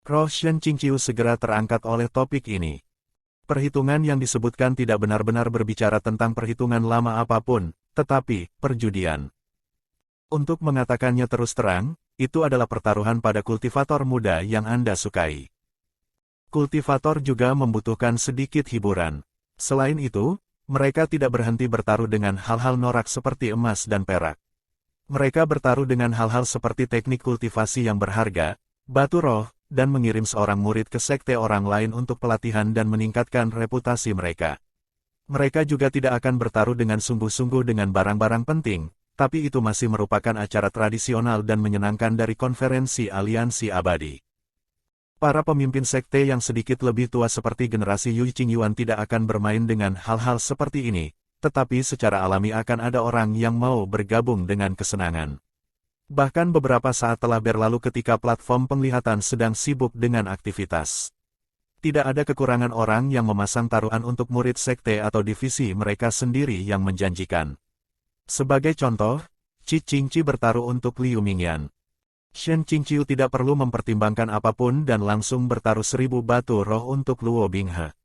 Roh Shen Qingqiu segera terangkat oleh topik ini. Perhitungan yang disebutkan tidak benar-benar berbicara tentang perhitungan lama apapun, tetapi perjudian. Untuk mengatakannya terus terang, itu adalah pertaruhan pada kultivator muda yang Anda sukai. Kultivator juga membutuhkan sedikit hiburan. Selain itu, mereka tidak berhenti bertaruh dengan hal-hal norak seperti emas dan perak. Mereka bertaruh dengan hal-hal seperti teknik kultivasi yang berharga, batu roh, dan mengirim seorang murid ke sekte orang lain untuk pelatihan dan meningkatkan reputasi mereka. Mereka juga tidak akan bertaruh dengan sungguh-sungguh dengan barang-barang penting, tapi itu masih merupakan acara tradisional dan menyenangkan dari konferensi aliansi abadi. Para pemimpin sekte yang sedikit lebih tua seperti generasi Yu Qingyuan tidak akan bermain dengan hal-hal seperti ini, tetapi secara alami akan ada orang yang mau bergabung dengan kesenangan. Bahkan beberapa saat telah berlalu ketika platform penglihatan sedang sibuk dengan aktivitas. Tidak ada kekurangan orang yang memasang taruhan untuk murid sekte atau divisi mereka sendiri yang menjanjikan. Sebagai contoh, Qi Qingqi bertaruh untuk Liu Mingyan. Shen Qingqiu tidak perlu mempertimbangkan apapun dan langsung bertaruh 1000 batu roh untuk Luo Binghe.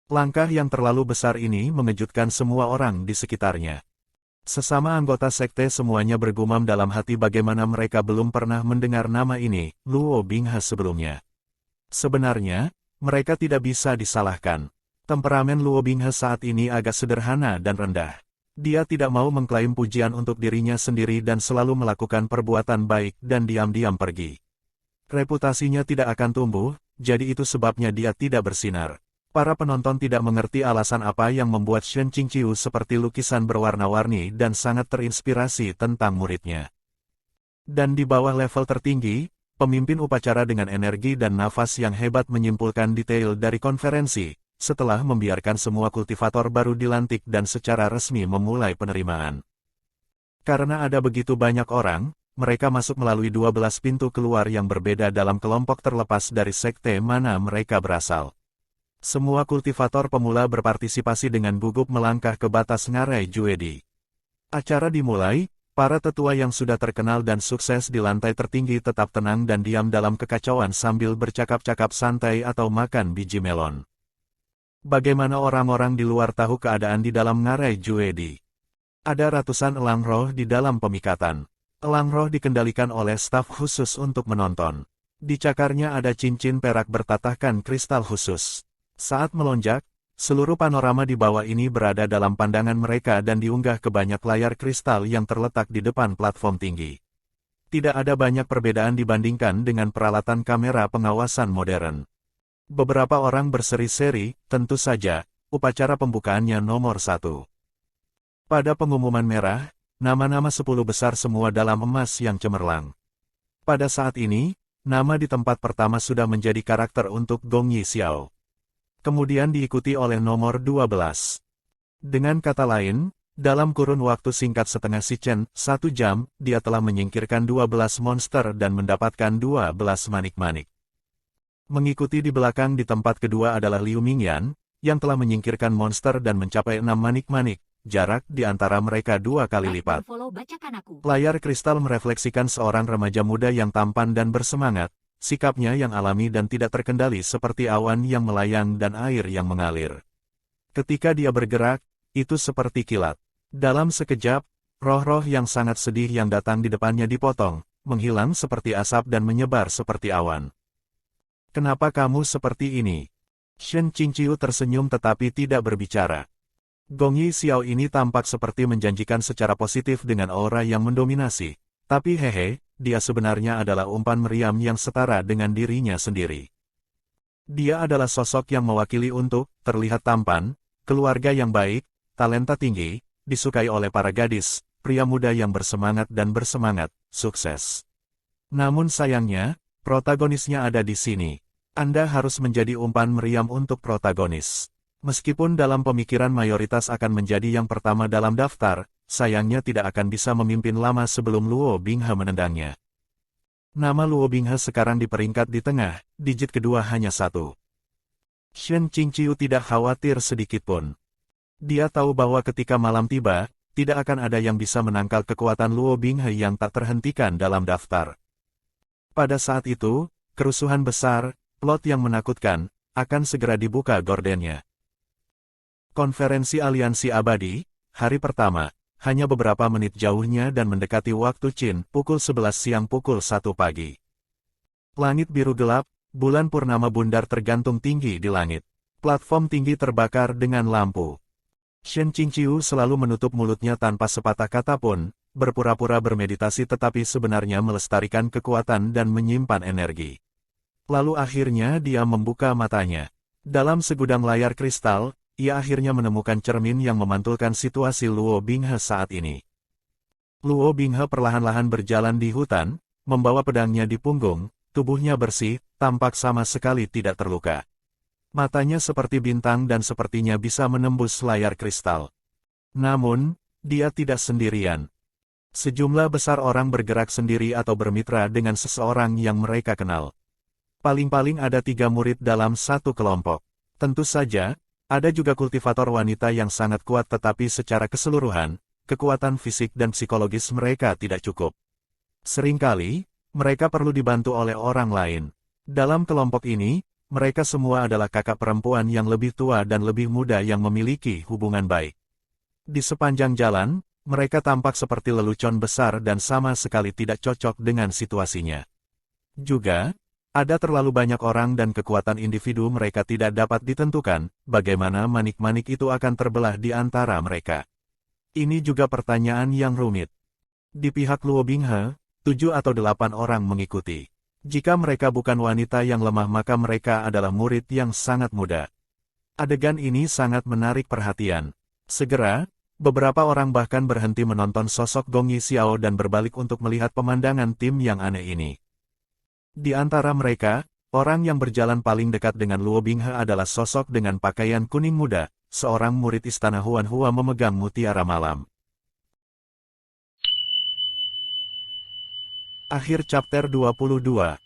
Langkah yang terlalu besar ini mengejutkan semua orang di sekitarnya. Sesama anggota sekte semuanya bergumam dalam hati bagaimana mereka belum pernah mendengar nama ini, Luo Binghe sebelumnya. Sebenarnya, mereka tidak bisa disalahkan. Temperamen Luo Binghe saat ini agak sederhana dan rendah. Dia tidak mau mengklaim pujian untuk dirinya sendiri dan selalu melakukan perbuatan baik dan diam-diam pergi. Reputasinya tidak akan tumbuh, jadi itu sebabnya dia tidak bersinar. Para penonton tidak mengerti alasan apa yang membuat Shen Qingqiu seperti lukisan berwarna-warni dan sangat terinspirasi tentang muridnya. Dan di bawah level tertinggi, pemimpin upacara dengan energi dan nafas yang hebat menyimpulkan detail dari konferensi, setelah membiarkan semua kultivator baru dilantik dan secara resmi memulai penerimaan. Karena ada begitu banyak orang, mereka masuk melalui 12 pintu keluar yang berbeda dalam kelompok terlepas dari sekte mana mereka berasal. Semua kultivator pemula berpartisipasi dengan gugup melangkah ke batas ngarai Juedi. Acara dimulai, para tetua yang sudah terkenal dan sukses di lantai tertinggi tetap tenang dan diam dalam kekacauan sambil bercakap-cakap santai atau makan biji melon. Bagaimana orang-orang di luar tahu keadaan di dalam ngarai Juedi? Ada ratusan elang roh di dalam pemikatan. Elang roh dikendalikan oleh staf khusus untuk menonton. Di cakarnya ada cincin perak bertatahkan kristal khusus. Saat melonjak, seluruh panorama di bawah ini berada dalam pandangan mereka dan diunggah ke banyak layar kristal yang terletak di depan platform tinggi. Tidak ada banyak perbedaan dibandingkan dengan peralatan kamera pengawasan modern. Beberapa orang berseri-seri, tentu saja, upacara pembukaannya nomor 1. Pada pengumuman merah, nama-nama 10 besar semua dalam emas yang cemerlang. Pada saat ini, nama di tempat pertama sudah menjadi karakter untuk Gong Yi Xiao. Kemudian diikuti oleh nomor 12. Dengan kata lain, dalam kurun waktu singkat setengah sichen, 1 jam, dia telah menyingkirkan 12 monster dan mendapatkan 12 manik-manik. Mengikuti di belakang di tempat kedua adalah Liu Mingyan, yang telah menyingkirkan monster dan mencapai 6 manik-manik, jarak di antara mereka 2 kali lipat. Layar kristal merefleksikan seorang remaja muda yang tampan dan bersemangat, sikapnya yang alami dan tidak terkendali seperti awan yang melayang dan air yang mengalir. Ketika dia bergerak, itu seperti kilat. Dalam sekejap, roh-roh yang sangat sedih yang datang di depannya dipotong, menghilang seperti asap dan menyebar seperti awan. Kenapa kamu seperti ini? Shen Qingqiu tersenyum tetapi tidak berbicara. Gong Yi Xiao ini tampak seperti menjanjikan secara positif dengan aura yang mendominasi. Tapi hehe, dia sebenarnya adalah umpan meriam yang setara dengan dirinya sendiri. Dia adalah sosok yang mewakili untuk, terlihat tampan, keluarga yang baik, talenta tinggi, disukai oleh para gadis, pria muda yang bersemangat dan bersemangat, sukses. Namun sayangnya, protagonisnya ada di sini. Anda harus menjadi umpan meriam untuk protagonis. Meskipun dalam pemikiran mayoritas akan menjadi yang pertama dalam daftar, sayangnya tidak akan bisa memimpin lama sebelum Luo Binghe menendangnya. Nama Luo Binghe sekarang di peringkat di tengah, digit kedua hanya 1. Shen Qingqiu tidak khawatir sedikitpun. Dia tahu bahwa ketika malam tiba, tidak akan ada yang bisa menangkal kekuatan Luo Binghe yang tak terhentikan dalam daftar. Pada saat itu, kerusuhan besar, plot yang menakutkan, akan segera dibuka gordennya. Konferensi Aliansi Abadi, hari pertama, hanya beberapa menit jauhnya dan mendekati waktu Chin, pukul 11 siang pukul 1 pagi. Langit biru gelap, bulan purnama bundar tergantung tinggi di langit. Platform tinggi terbakar dengan lampu. Shen Qingqiu selalu menutup mulutnya tanpa sepatah kata pun, berpura-pura bermeditasi tetapi sebenarnya melestarikan kekuatan dan menyimpan energi. Lalu akhirnya dia membuka matanya. Dalam segudang layar kristal, ia akhirnya menemukan cermin yang memantulkan situasi Luo Binghe saat ini. Luo Binghe perlahan-lahan berjalan di hutan, membawa pedangnya di punggung, tubuhnya bersih, tampak sama sekali tidak terluka. Matanya seperti bintang dan sepertinya bisa menembus layar kristal. Namun, dia tidak sendirian. Sejumlah besar orang bergerak sendiri atau bermitra dengan seseorang yang mereka kenal. Paling-paling ada 3 murid dalam satu kelompok. Tentu saja, ada juga kultivator wanita yang sangat kuat tetapi secara keseluruhan, kekuatan fisik dan psikologis mereka tidak cukup. Seringkali, mereka perlu dibantu oleh orang lain. Dalam kelompok ini, mereka semua adalah kakak perempuan yang lebih tua dan lebih muda yang memiliki hubungan baik. Di sepanjang jalan, mereka tampak seperti lelucon besar dan sama sekali tidak cocok dengan situasinya. Juga, ada terlalu banyak orang dan kekuatan individu mereka tidak dapat ditentukan, bagaimana manik-manik itu akan terbelah di antara mereka. Ini juga pertanyaan yang rumit. Di pihak Luo Binghe, 7 atau 8 orang mengikuti. Jika mereka bukan wanita yang lemah maka mereka adalah murid yang sangat muda. Adegan ini sangat menarik perhatian. Segera, beberapa orang bahkan berhenti menonton sosok Gong Yixiao dan berbalik untuk melihat pemandangan tim yang aneh ini. Di antara mereka, orang yang berjalan paling dekat dengan Luo Binghe adalah sosok dengan pakaian kuning muda, seorang murid istana Huanhua memegang mutiara malam. Akhir chapter 22.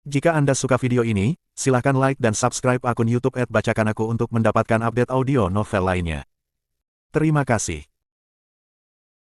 Jika Anda suka video ini, silakan like dan subscribe akun YouTube @bacakanaku untuk mendapatkan update audio novel lainnya. Terima kasih.